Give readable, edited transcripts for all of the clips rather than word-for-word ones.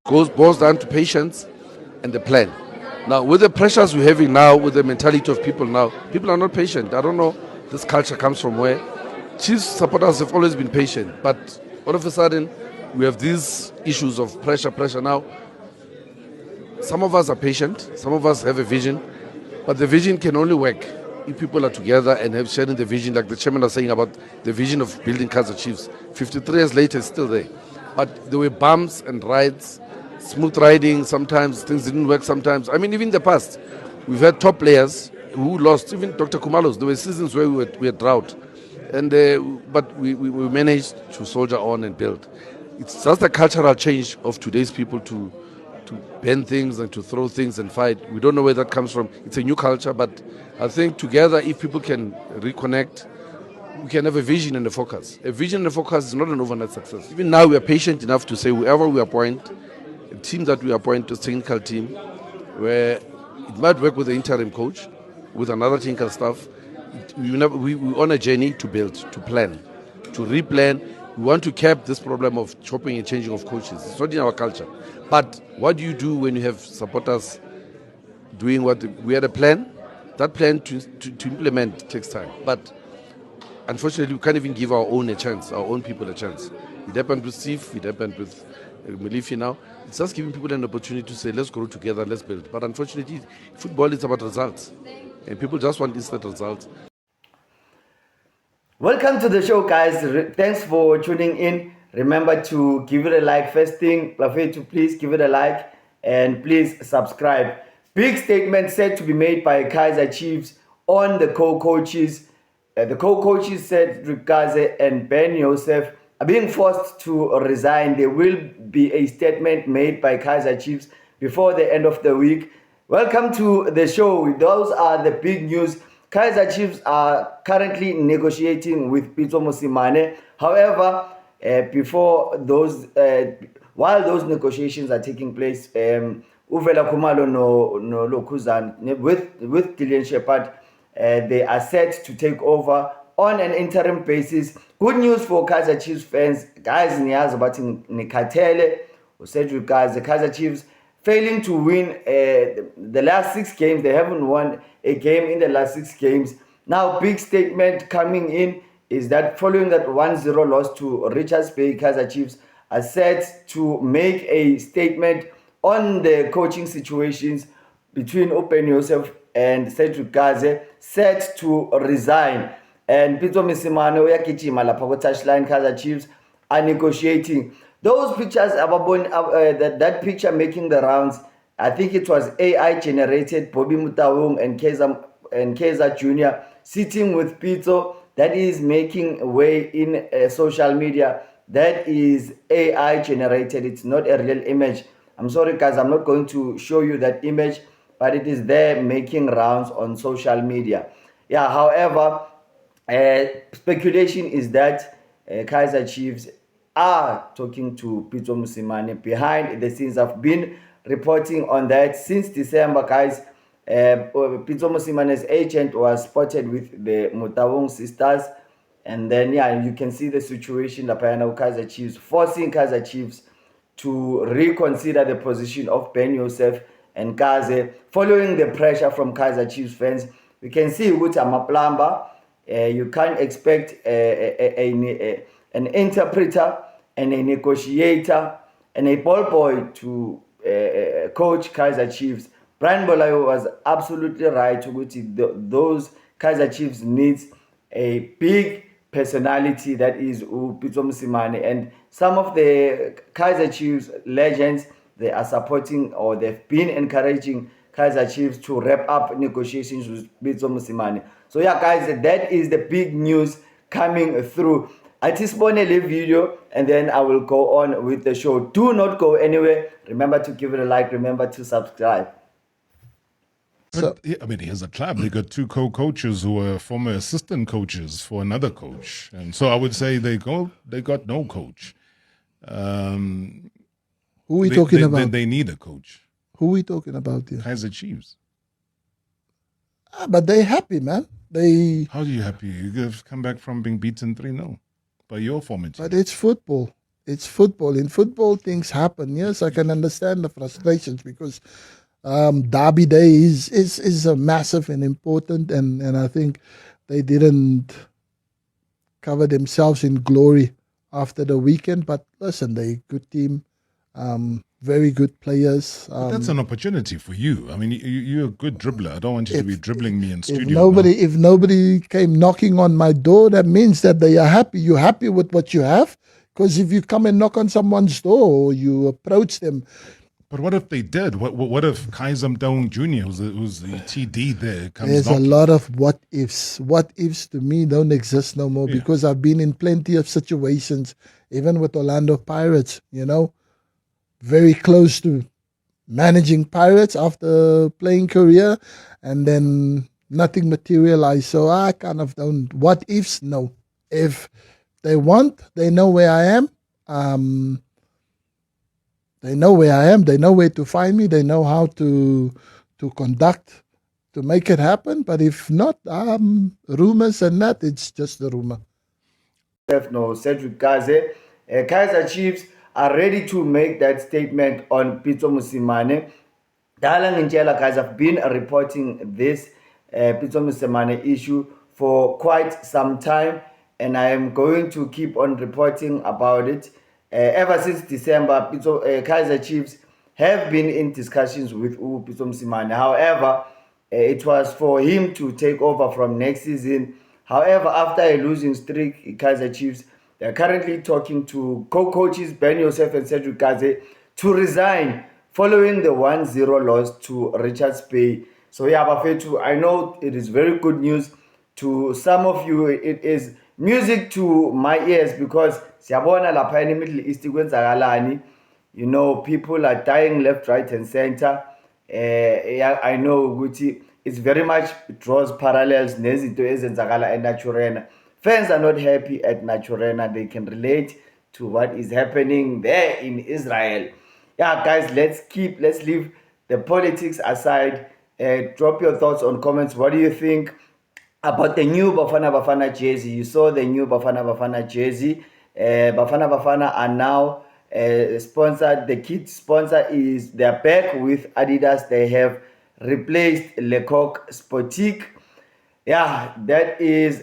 boils down to patience and the plan. Now, with the pressures we're having now, with the mentality of people now, people are not patient. I don't know this culture comes from where. Chiefs supporters have always been patient, but all of a sudden, we have these issues of pressure now. Some of us are patient, some of us have a vision, but the vision can only work if people are together and have sharing the vision, like the chairman was saying about the vision of building Kaizer Chiefs. 53 years later, it's still there. But there were bumps and rides, smooth riding, sometimes things didn't work sometimes. I mean, even in the past, we've had top players who lost, even Dr. Kumalos. There were seasons where we had drought. And but we managed to soldier on and build. It's just a cultural change of today's people to bend things and to throw things and fight. We don't know where that comes from. It's a new culture, but I think together, if people can reconnect, we can have a vision and a focus. A vision and a focus is not an overnight success. Even now, we are patient enough to say whoever we appoint, a team that we appoint, a technical team, where it might work with the interim coach, with another technical staff. We're on a journey to build, to plan, to replan. We want to cap this problem of chopping and changing of coaches. It's not in our culture. But what do you do when you have supporters doing what we had a plan? That plan to implement takes time. But unfortunately, we can't even give our own people a chance. It happened with Steve, it happened with Melifi now. It's just giving people an opportunity to say, let's grow together, let's build. But unfortunately, football is about results. And people just want instant results. Welcome to the show, guys. Thanks for tuning in. Remember to give it a like. First thing, to please give it a like and please subscribe. Big statement said to be made by Kaizer Chiefs on the co-coaches. The co-coaches said Rukaze and Ben Yosef are being forced to resign. There will be a statement made by Kaizer Chiefs before the end of the week. Welcome to the show. Those are the big news. Kaizer Chiefs are currently negotiating with Pitso Mosimane. However, while those negotiations are taking place, Uvela Khumalo no Lokuzan with Dillian Shepard, they are set to take over on an interim basis. Good news for Kaizer Chiefs fans, guys. Niyazi about Nikatele, Cedric guys, the Kaizer Chiefs failing to win the last 6 games. They haven't won a game in the last 6 games. Now, big statement coming in is that following that 1-0 loss to Richards Bay, Kaizer Chiefs are set to make a statement on the coaching situations between Open Yosef and Cedric Gaze, set to resign. And Pitso Mosimane uyagijima lapha ku touchline. Kaizer Chiefs are negotiating. Those pictures, that picture making the rounds, I think it was AI generated. Bobby Mutawung and Keza Jr. sitting with Pitso. That is making way in social media. That is AI generated. It's not a real image. I'm sorry, guys. I'm not going to show you that image, but it is there making rounds on social media. Yeah. However, speculation is that Kaizer Chiefs are talking to Pitso Mosimane behind the scenes. I've been reporting on that since December, guys. Pitso Mosimane's agent was spotted with the Mutawung sisters, and then you can see the situation. The Kaizer Chiefs forcing Kaizer Chiefs to reconsider the position of Ben Yosef and Gaze, following the pressure from Kaizer Chiefs fans. We can see with Amaplamba, you can't expect an interpreter and a negotiator and a ball boy to coach Kaizer Chiefs. Brian Bolayo was absolutely right. Those Kaizer Chiefs needs a big personality that is Pitso Mosimane, and some of the Kaizer Chiefs legends, they are supporting, or they've been encouraging Kaizer Chiefs to wrap up negotiations with Pitso Mosimane. So guys, that is the big news coming through. I just spawn a video and then I will go on with the show. Do not go anywhere. Remember to give it a like. Remember to subscribe. But, I mean, here's a club. They got 2 co-coaches who were former assistant coaches for another coach, and so I would say they got no coach. Who are we talking about? They need a coach. Who are we talking about here? Kaizer Chiefs. But they're happy, man. How are you happy? You've come back from being beaten 3-0 by your former team. But it's football. It's football. In football, things happen. Yes, I can understand the frustrations because Derby Day is a massive and important, and I think they didn't cover themselves in glory after the weekend. But listen, they're a good team, very good players. But that's an opportunity for you. I mean, you're a good dribbler. I don't want you to be dribbling me in studio. If nobody came knocking on my door, that means that they are happy. You're happy with what you have. Because if you come and knock on someone's door or you approach them. But what if they did? What if Kaiser Mtaung Jr., who's the TD there, comes There's knocking? a lot of what ifs. What ifs to me don't exist no more because I've been in plenty of situations, even with Orlando Pirates, very close to managing Pirates after playing career, and then nothing materialized. So I kind of don't. What ifs? No. If they want, they know where I am. They know where I am. They know where to find me. They know how to conduct, to make it happen. But if not, rumors and that, it's just a rumor. No, Cedric Kaze. Kaizer Chiefs are ready to make that statement on Pitso Mosimane. Dala Ngintela, guys, have been reporting this Pitso Mosimane issue for quite some time, and I am going to keep on reporting about it. Ever since December, Kaizer Chiefs have been in discussions with Pitso Mosimane. However, it was for him to take over from next season. However, after a losing streak, Kaizer Chiefs, they're currently talking to co-coaches Ben Yosef and Cedric Kaze to resign following the 1-0 loss to Richards Bay. So yeah, Bafethu, I know it is very good news to some of you. It is music to my ears because siyabona lapha in the Middle East kwenzakalani. People are dying left, right, and center. I know ukuthi it's very much draws parallels nezinto ezenzakala eNaturena. Fans are not happy at Naturena. They can relate to what is happening there in Israel. Yeah, guys, let's leave the politics aside. Drop your thoughts on comments. What do you think about the new Bafana Bafana jersey? You saw the new Bafana Bafana jersey. Bafana Bafana are now sponsored. The kit sponsor is they're back with Adidas. They have replaced Lecoq Sportique. Yeah, that is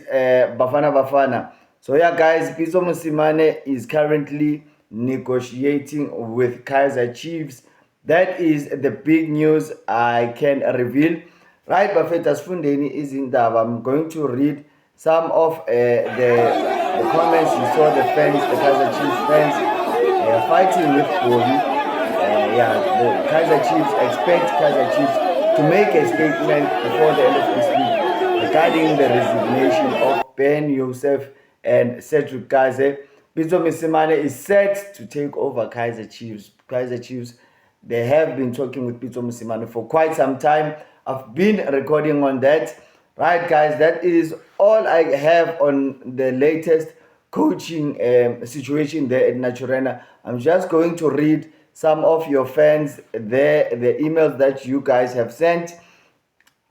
Bafana Bafana. So yeah, guys, Pitso Mosimane is currently negotiating with Kaizer Chiefs. That is the big news I can reveal. Right, Bafethu Asifundeni izindaba. I'm going to read some of the comments. You saw the fans, the Kaizer Chiefs fans fighting with Bobby. The Kaizer Chiefs expect Kaizer Chiefs to make a statement before the end of this week regarding the resignation of Ben Yosef and Cedric Kaze. Pitso Mosimane is set to take over Kaizer Chiefs. Kaizer Chiefs, they have been talking with Pitso Mosimane for quite some time. I've been recording on that. Right, guys, that is all I have on the latest coaching situation there at Naturena. I'm just going to read some of your fans there, the emails that you guys have sent.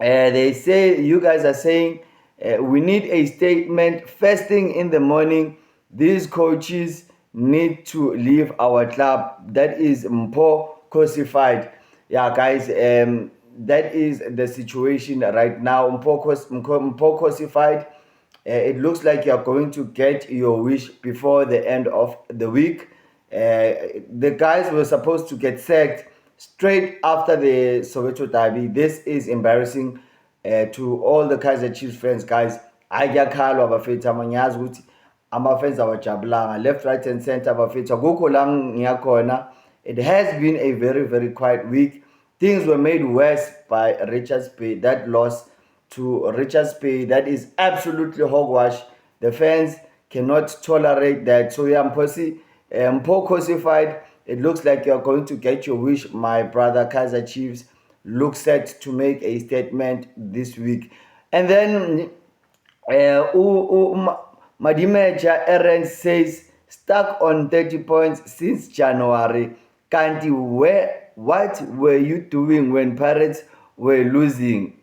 They say, you guys are saying, we need a statement first thing in the morning. These coaches need to leave our club. That is Mpho cosified. Yeah, guys, that is the situation right now. Mpho cosified. It looks like you're going to get your wish before the end of the week. The guys were supposed to get sacked straight after the Soweto derby. This is embarrassing to all the Kaizer Chiefs fans, guys. Ayakhalwa bafethu amanyazi ukuthi ama-fans awajabulanga left, right, and center bafethu akukho la ngiyakhona. It has been a very, very quiet week. Things were made worse by Richards Bay. That loss to Richards Bay, that is absolutely hogwash. The fans cannot tolerate that. So yeah, Mpho cosified. It looks like you're going to get your wish, my brother. Kaizer Chiefs look set to make a statement this week. And then Madimeja Aaron says, stuck on 30 points since January. Kanti, what were you doing when Pirates were losing?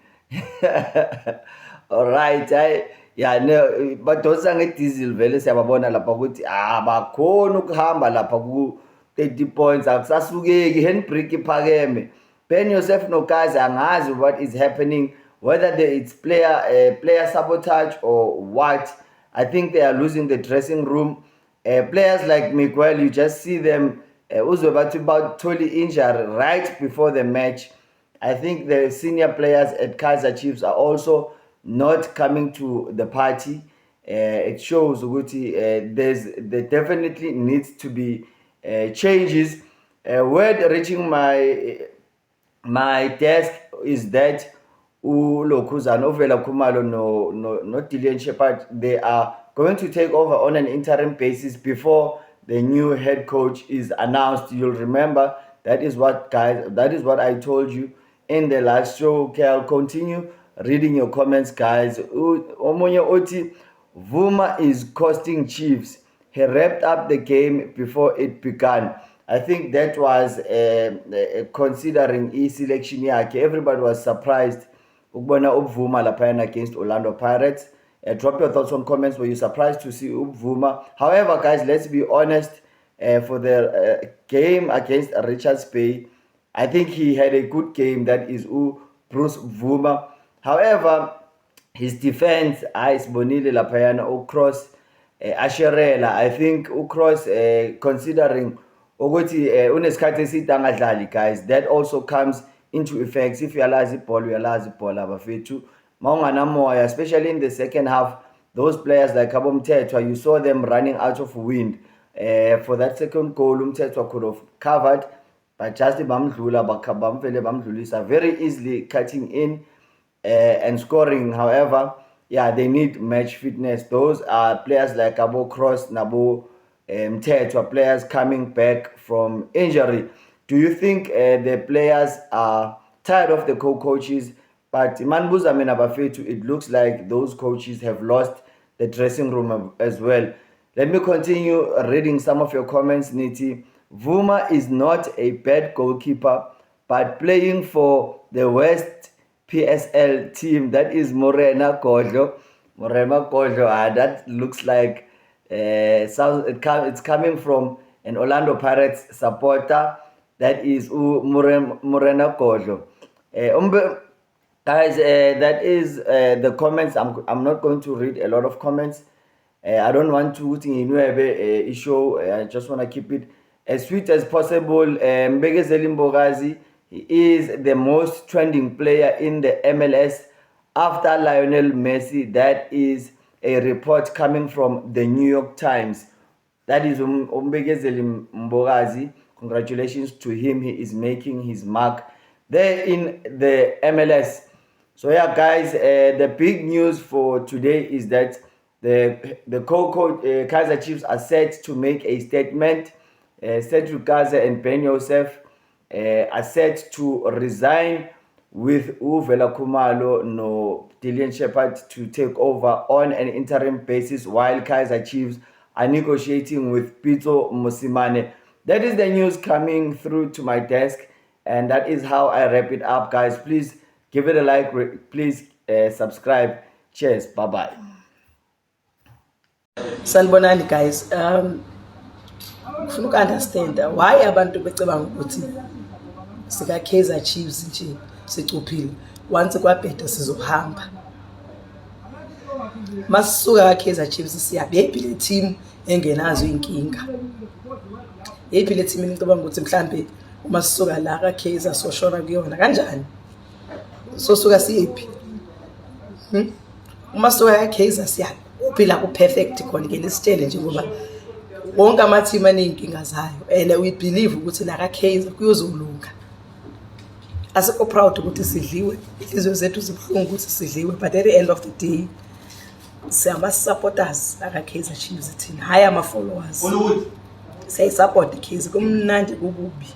All right. yeah no badonsa ngediesel vele siyababona lapha ukuthi abakhona ukuhamba lapha ku 30 points akusasukeki handbrake iphakeme. Ben Yosef nokazi angazi what is happening, whether it's player sabotage or what. I think they are losing the dressing room. Players like Miguel, you just see them about totally injured right before the match. I think the senior players at Kaizer Chiefs are also not coming to the party. It shows there definitely needs to be changes. Word reaching my desk is that uLokhuzana Ovela Khumalo no Dillian Shepherd, they are going to take over on an interim basis before the new head coach is announced. You'll remember that is what I told you in the last show. Okay, I'll continue reading your comments, guys. Omonye Oti Vuma is costing Chiefs. He wrapped up the game before it began. I think that was considering e-selection yakhe. Everybody was surprised ukubona uVuma laphayana against Orlando Pirates. Drop your thoughts on comments. Were you surprised to see Vuma? However, guys, let's be honest. For the game against Richards Bay, I think he had a good game. That is Bruce Vuma. However, his defense, Bonile Lapayana, Ukros, Asherela, I think Ukros, considering unesikhathi eside angadlali, guys, that also comes into effect. If uyalazi ibhola abafethu mawunganamoya, especially in the second half, those players like Abomthethwa, you saw them running out of wind. For that second goal, Umthethwa could have covered, but just bamdlulisa very easily, cutting in and scoring. However, yeah, they need match fitness. Those are players like Abo Cross, Nabo Mthethwa, players coming back from injury. Do you think the players are tired of the co-coaches? But Manbuza Menabafetu, it looks like those coaches have lost the dressing room as well. Let me continue reading some of your comments, Niti. Vuma is not a bad goalkeeper, but playing for the West PSL team, that is Morena Kodlo. That looks like it's coming from an Orlando Pirates supporter. That is Morena Kodlo. Guys, that is the comments. I'm not going to read a lot of comments. I don't want to issue. I just want to keep it as sweet as possible. Mbegezeli Mbogazi is the most trending player in the MLS after Lionel Messi. That is a report coming from the New York Times. That is Mbegezeli Mbogazi. Congratulations to him. He is making his mark there in the MLS. So yeah, guys, the big news for today is that the co-coach Kaizer Chiefs are set to make a statement. Cedric Gaza and Ben Yosef are set to resign, with Uvela Khumalo no Dillian Shepherd to take over on an interim basis, while Kaizer Chiefs are negotiating with Pitso Mosimane. That is the news coming through to my desk, and that is how I wrap it up, guys. Please give it a like, please subscribe. Cheers, bye bye. Sanibonani, guys. Ufuna uku-understand why abantu becabanga ukuthi sika Kaizer Chiefs nje sicuphile, once kwabheda sizohamba. Masisuka ka Kaizer Chiefs siyabe yiphile team engenazo inkinga. Yiphile team ngicabanga ukuthi mhlambe uma sisuka la ka Kaizer soshona kuyona kanjani. Sosuka siyiphi? Uma sisuka ka Kaizer siyabe uphila ku perfect khona ke lesitshele nje ngoba wonke ama-team aney'nkinga zayo, and we believe ukuthi la ka Kaizer kuyozolunga. Asikho proud ukuthi sidliwe, izizwe zethu zibuhlungu ukuthi sidliwe, but at the end of the day siyama-supporters aka Kaizer Chiefs thina, hayi ama-followers. Siyayisupport i-Kaizer, kumnandi kukubi.